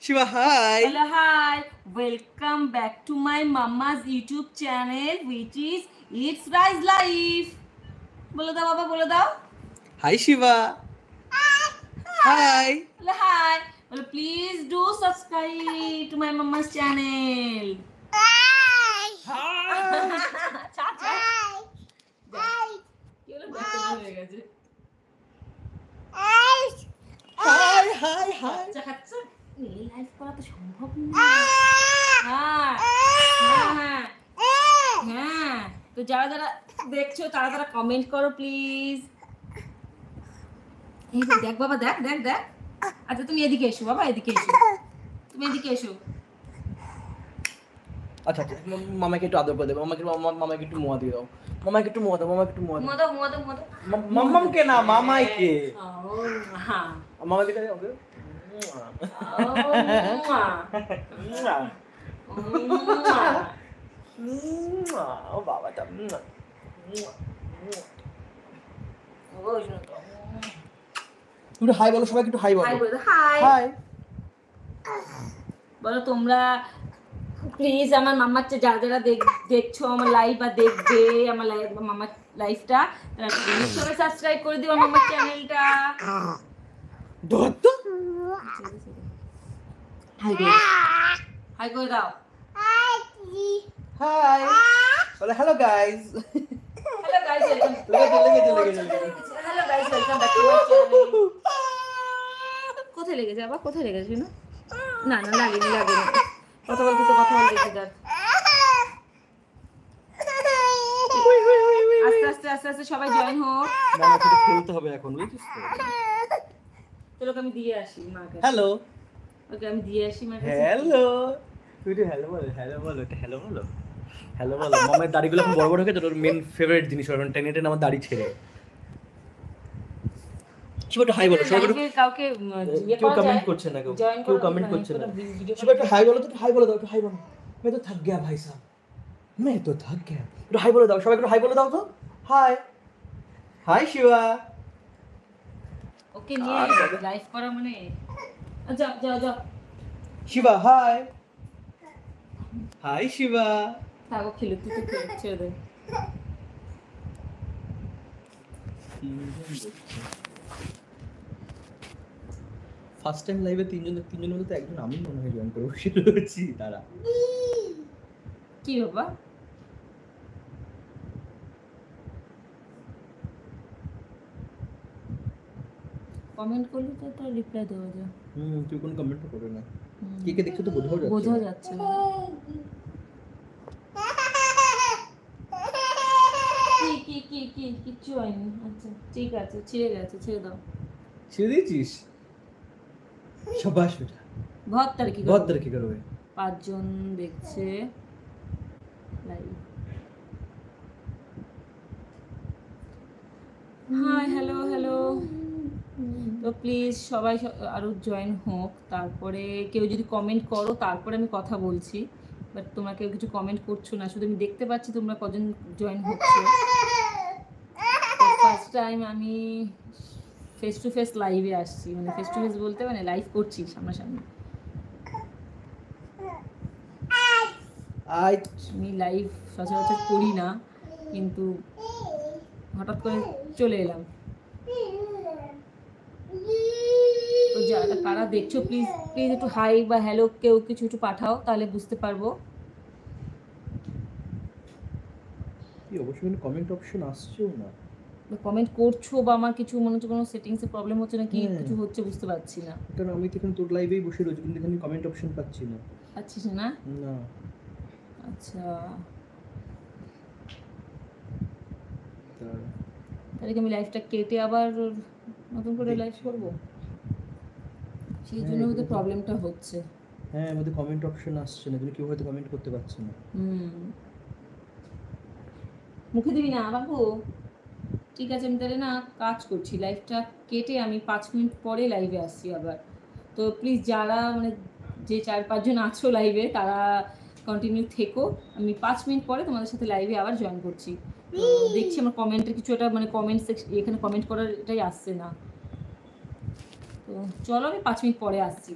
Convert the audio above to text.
Shiva, hi. Hello, hi. Welcome back to my mama's YouTube channel, which is It's Rise Life. বলে দাও বাবা, বলে দাও। Hi, Shiva. Hi. Hello, hi. Well, please do subscribe to my mama's channel. Hi. চা চা। কি হলো? ব্যস্ত হয়ে গেছে। Hi, hi, hi. চা খাচ্ছো? এই লাইভ করা তো সম্ভব না। হ্যাঁ হ্যাঁ হ্যাঁ, তো যারা যারা দেখছো তারা তারা কমেন্ট করো প্লিজ। এই দেখ বাবা, দেখ দেখ দেখ। আচ্ছা তুমি এদিকে এসো বাবা, এদিকে এসো, তুমি এদিকে এসো। আচ্ছা আচ্ছা, মামাকে একটু আদর করে দেবো। মামাকে একটু মোয়া দিয়ে দাও। মামাকে একটু মোয়া দাও। মামাকে একটু মোয়া দাও। মদো মদো মদো। মাম্মামকে না, মামাইকে। ও হ্যাঁ। মামা দিকে ওকে। ও বাবাটা। একটু হাই বলো, সবাইকে একটু হাই বলো। হাই বলো, হাই হাই বলো তোমরা প্লিজ। আমার মামার যারা যারা দেখছো আমার লাইভ বা দেখবে আমার মামার লাইভটা, তারা প্লিজ সবাই সাবস্ক্রাইব করে দিও আমার চ্যানেলটা। দত্ত হাই করে হাই করে দাও। হাই বলে hello guys. Hello guys, welcome. লেগেছে। Hello guys, welcome back to my channel. কোথায় লেগেছে আবার? কোথায় লেগেছে? না না, লাগেনি লাগেনি। কথা বলতে তো কথা বলতে দেখ। আস্তে আস্তে আস্তে আস্তে সবাই জয়েন হোক। মামার সাথে খেলতে হবে এখন, বুঝছিস তো? চলো আমি দিয়ে আসি মাকে। হ্যালো। ওকে আমি দিয়ে আসি মাকে। হ্যালো। তুই তো হ্যালো বলো, হ্যালো বলো, এটা হ্যালো বলো। হ্যালো বলো। মামার দাড়িগুলো এখন বড় বড় হয়ে গেছে, তোর মেন ফেভারিট জিনিস এখন টেনে টেনে আমার দাড়ি ছেড়ে। শিবা একটু হাই বলো। সবাই কাউকে কেউ কমেন্ট করছে না, কেউ কমেন্ট করছে না। শিবা একটু হাই বলো তো, একটু হাই বলে দাও, একটু হাই বলো। मैं तो थक गया भाई साहब, मैं तो थक गया। একটু হাই বলে দাও, সবাই একটু হাই বলে দাও তো। High high Shiba. ওকে নিয়ে লাইভ করা মানে যাও যাও যাও। শিবা হাই। হাই শিবা। থাকো, খেলে তুই তো খেলে ছেড়ে দে। ফার্স্ট টাইম লাইভে তিনজনের মধ্যে তো একজন আমি মনে হয় জয়েন করে বসে রয়েছি। তারা কি বাবা? কমেন্ট করলে তো তার রিপ্লাই দেওয়া যায়। তুই কোনো কমেন্ট করে না। কে কে দেখছো তো বোঝা যাচ্ছে না। কি কি কি কিচ্ছু হয়নি। আচ্ছা ঠিক আছে, ছেড়ে গেছে, ছেড়ে দাও। ছেড়ে দিয়েছিস? শাবাশ বেটা। ভত্তার কি করবে? 5 জন দেখছে লাইভ। Hi hello hello. তো প্লিজ সবাই আরও জয়েন হোক। তারপরে কেউ যদি কমেন্ট করো তারপরে আমি কথা বলছি। বাট তোমরা কেউ কিছু কমেন্ট করছো না, শুধু আমি দেখতে পাচ্ছি তোমরা কজন জয়েন হচ্ছে। ফার্স্ট টাইম আমি ফেস টু ফেস লাইভে আসছি, মানে ফেস টু ফেস বলতে মানে লাইভ করছি সামনাসামনি। আমি লাইভ সচরাচর করি না, কিন্তু হঠাৎ করে চলে এলাম। তো যারা কারা দেখছো প্লিজ প্লিজ একটু হাই বা হ্যালো কেউ কিছু একটু পাঠাও, তাহলে বুঝতে পারবো। অবশ্যই কমেন্ট অপশন আসছেও না। কমেন্ট করছো বা আমার কিছু মনে হচ্ছে কোনো সেটিংসে প্রবলেম হচ্ছে না কি কিছু হচ্ছে বুঝতে পারছি না। কারণ আমি তো এখন তোর লাইভেই বসে রয়েছি, কিন্তু এখানে কমেন্ট অপশন পাচ্ছি না। পাচ্ছিস না? না। আচ্ছা তাহলে কি আমি লাইভটা কেটে আবার নতুন করে লাইভ করব? সেই জন্য হয়তো প্রবলেমটা হচ্ছে। হ্যাঁ, আমাদের কমেন্ট অপশন আসছে না, তুমি কেউ হয়তো কমেন্ট করতে পারছো না। মুখে দিবি না বাবু। ঠিক আছে, আমি তাহলে না কাজ করছি, লাইভটা কেটে আমি 5 মিনিট পরে লাইভে আসছি আবার। তো প্লিজ যারা মানে যে 4-5 জন আছো লাইভে তারা কন্টিনিউ থেকো। আমি 5 মিনিট পরে তোমাদের সাথে লাইভে আবার জয়েন করছি। তো দেখছি আমার কমেন্টের কিছু একটা মানে কমেন্ট সেকশন এখানে কমেন্ট করার এটাই আসছে না। তো চলো আমি 5 মিনিট পরে আসছি।